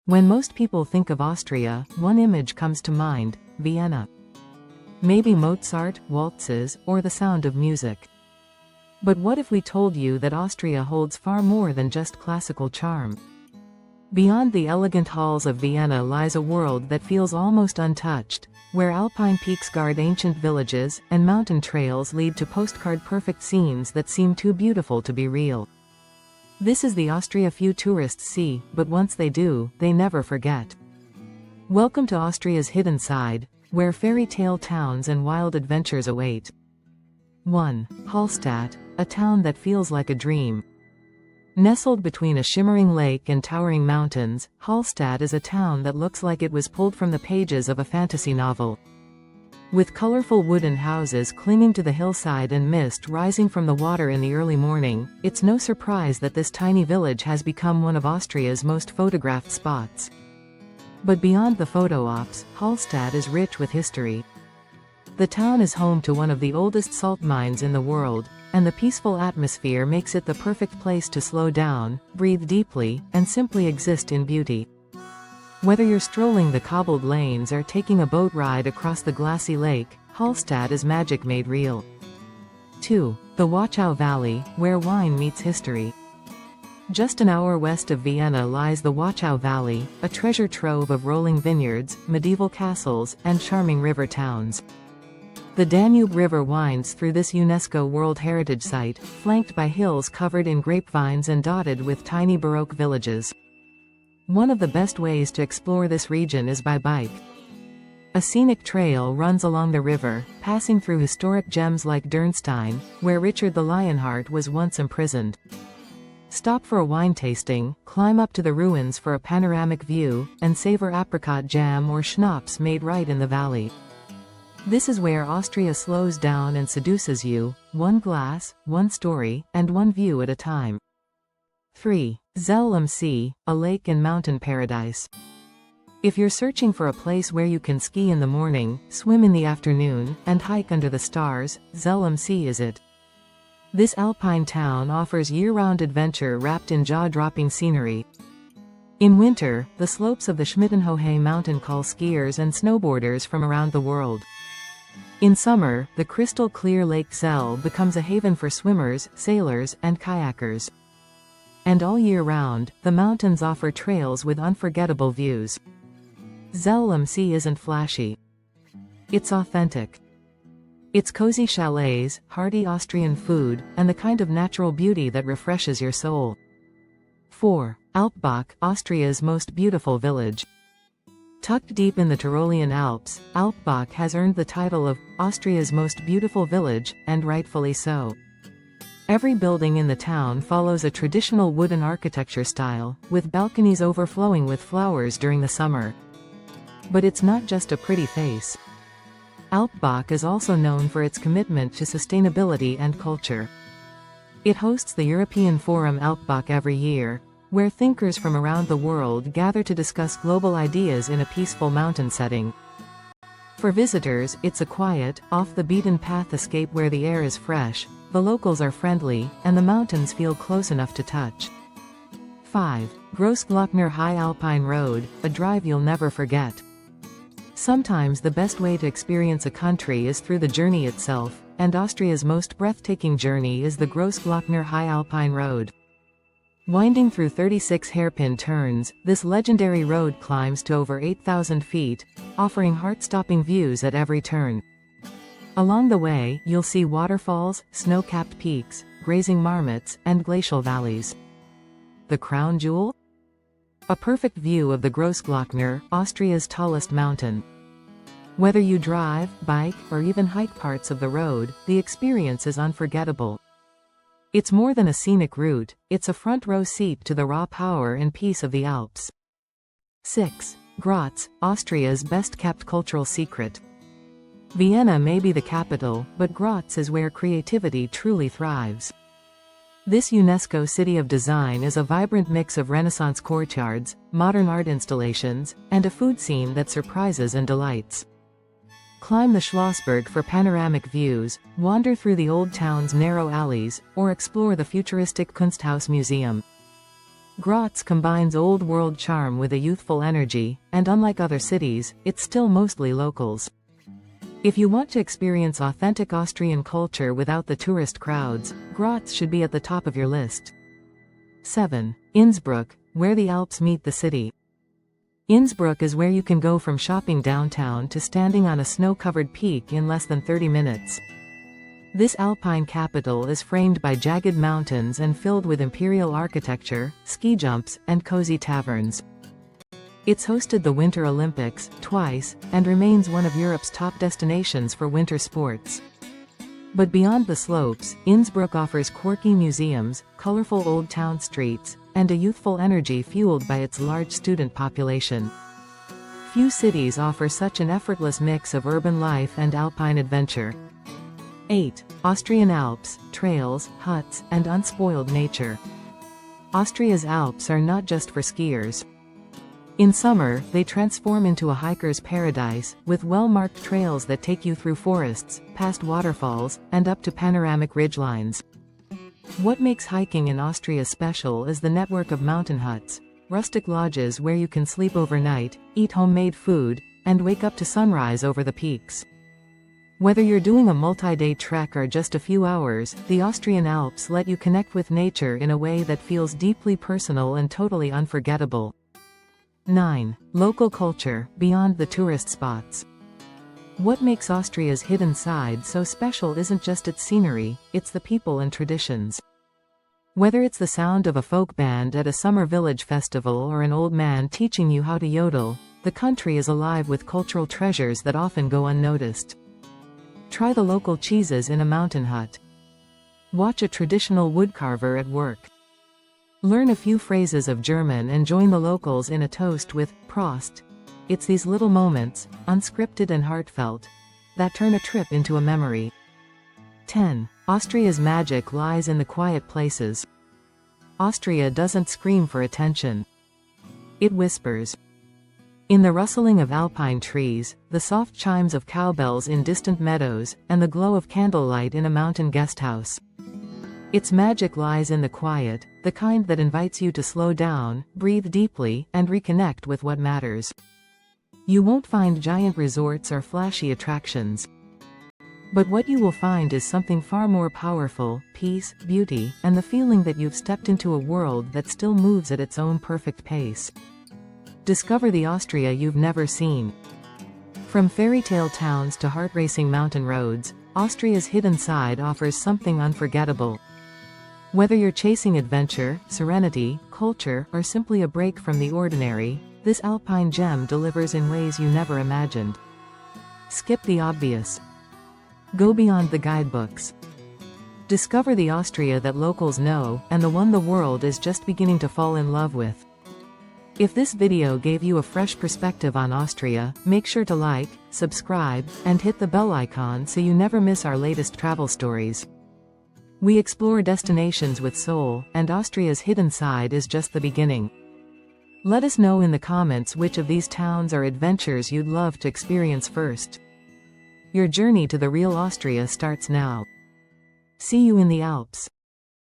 When most people think of Austria, one image comes to mind: Vienna. Maybe Mozart, waltzes, or the sound of music. But what if we told you that Austria holds far more than just classical charm? Beyond the elegant halls of Vienna lies a world that feels almost untouched, where alpine peaks guard ancient villages, and mountain trails lead to postcard-perfect scenes that seem too beautiful to be real. This is the Austria few tourists see, but once they do, they never forget. Welcome to Austria's hidden side, where fairy tale towns and wild adventures await. 1. Hallstatt, a town that feels like a dream. Nestled between a shimmering lake and towering mountains, Hallstatt is a town that looks like it was pulled from the pages of a fantasy novel. With colorful wooden houses clinging to the hillside and mist rising from the water in the early morning, it's no surprise that this tiny village has become one of Austria's most photographed spots. But beyond the photo ops, Hallstatt is rich with history. The town is home to one of the oldest salt mines in the world, and the peaceful atmosphere makes it the perfect place to slow down, breathe deeply, and simply exist in beauty. Whether you're strolling the cobbled lanes or taking a boat ride across the glassy lake, Hallstatt is magic made real. 2. The Wachau Valley, where wine meets history. Just an hour west of Vienna lies the Wachau Valley, a treasure trove of rolling vineyards, medieval castles, and charming river towns. The Danube River winds through this UNESCO World Heritage Site, flanked by hills covered in grapevines and dotted with tiny Baroque villages. One of the best ways to explore this region is by bike. A scenic trail runs along the river, passing through historic gems like Dürnstein, where Richard the Lionheart was once imprisoned. Stop for a wine tasting, climb up to the ruins for a panoramic view, and savor apricot jam or schnapps made right in the valley. This is where Austria slows down and seduces you, one glass, one story, and one view at a time. 3. Zell am See, a lake and mountain paradise. If you're searching for a place where you can ski in the morning, swim in the afternoon, and hike under the stars, Zell am See is it. This alpine town offers year-round adventure wrapped in jaw-dropping scenery. In winter, the slopes of the Schmittenhohe mountain call skiers and snowboarders from around the world. In summer, the crystal-clear Lake Zell becomes a haven for swimmers, sailors, and kayakers. And all year round, the mountains offer trails with unforgettable views. Zell am See isn't flashy. It's authentic. It's cozy chalets, hearty Austrian food, and the kind of natural beauty that refreshes your soul. 4. Alpbach, Austria's most beautiful village. Tucked deep in the Tyrolean Alps, Alpbach has earned the title of Austria's most beautiful village, and rightfully so. Every building in the town follows a traditional wooden architecture style, with balconies overflowing with flowers during the summer. But it's not just a pretty face. Alpbach is also known for its commitment to sustainability and culture. It hosts the European Forum Alpbach every year, where thinkers from around the world gather to discuss global ideas in a peaceful mountain setting. For visitors, it's a quiet, off-the-beaten-path escape where the air is fresh, the locals are friendly, and the mountains feel close enough to touch. 5. Grossglockner Alpine Road, a drive you'll never forget. Sometimes the best way to experience a country is through the journey itself, and Austria's most breathtaking journey is the Grossglockner Alpine Road. Winding through 36 hairpin turns, this legendary road climbs to over 8,000 feet, offering heart-stopping views at every turn. Along the way, you'll see waterfalls, snow-capped peaks, grazing marmots, and glacial valleys. The crown jewel? A perfect view of the Grossglockner, Austria's tallest mountain. Whether you drive, bike, or even hike parts of the road, the experience is unforgettable. It's more than a scenic route, it's a front-row seat to the raw power and peace of the Alps. 6. Graz, Austria's best-kept cultural secret. Vienna may be the capital, but Graz is where creativity truly thrives. This UNESCO City of Design is a vibrant mix of Renaissance courtyards, modern art installations, and a food scene that surprises and delights. Climb the Schlossberg for panoramic views, wander through the old town's narrow alleys, or explore the futuristic Kunsthaus Museum. Graz combines old-world charm with a youthful energy, and unlike other cities, it's still mostly locals. If you want to experience authentic Austrian culture without the tourist crowds, Graz should be at the top of your list. 7. Innsbruck, where the Alps meet the city. Innsbruck is where you can go from shopping downtown to standing on a snow-covered peak in less than 30 minutes. This Alpine capital is framed by jagged mountains and filled with imperial architecture, ski jumps, and cozy taverns. It's hosted the Winter Olympics twice, and remains one of Europe's top destinations for winter sports. But beyond the slopes, Innsbruck offers quirky museums, colorful old town streets, and a youthful energy fueled by its large student population. Few cities offer such an effortless mix of urban life and alpine adventure. 8. Austrian Alps, trails, huts, and unspoiled nature. Austria's Alps are not just for skiers. In summer, they transform into a hiker's paradise, with well-marked trails that take you through forests, past waterfalls, and up to panoramic ridgelines. What makes hiking in Austria special is the network of mountain huts, rustic lodges where you can sleep overnight, eat homemade food, and wake up to sunrise over the peaks. Whether you're doing a multi-day trek or just a few hours, the Austrian Alps let you connect with nature in a way that feels deeply personal and totally unforgettable. 9. Local culture, beyond the tourist spots. What makes Austria's hidden side so special isn't just its scenery, it's the people and traditions. Whether it's the sound of a folk band at a summer village festival or an old man teaching you how to yodel, the country is alive with cultural treasures that often go unnoticed. Try the local cheeses in a mountain hut. Watch a traditional woodcarver at work. Learn a few phrases of German and join the locals in a toast with Prost. It's these little moments, unscripted and heartfelt, that turn a trip into a memory. 10. Austria's magic lies in the quiet places. Austria doesn't scream for attention. It whispers. In the rustling of alpine trees, the soft chimes of cowbells in distant meadows, and the glow of candlelight in a mountain guesthouse. Its magic lies in the quiet, the kind that invites you to slow down, breathe deeply, and reconnect with what matters. You won't find giant resorts or flashy attractions. But what you will find is something far more powerful: peace, beauty, and the feeling that you've stepped into a world that still moves at its own perfect pace. Discover the Austria you've never seen. From fairy tale towns to heart-racing mountain roads, Austria's hidden side offers something unforgettable. Whether you're chasing adventure, serenity, culture, or simply a break from the ordinary, this alpine gem delivers in ways you never imagined. Skip the obvious. Go beyond the guidebooks. Discover the Austria that locals know, and the one the world is just beginning to fall in love with. If this video gave you a fresh perspective on Austria, make sure to like, subscribe, and hit the bell icon so you never miss our latest travel stories. We explore destinations with soul, and Austria's hidden side is just the beginning. Let us know in the comments which of these towns or adventures you'd love to experience first. Your journey to the real Austria starts now. See you in the Alps.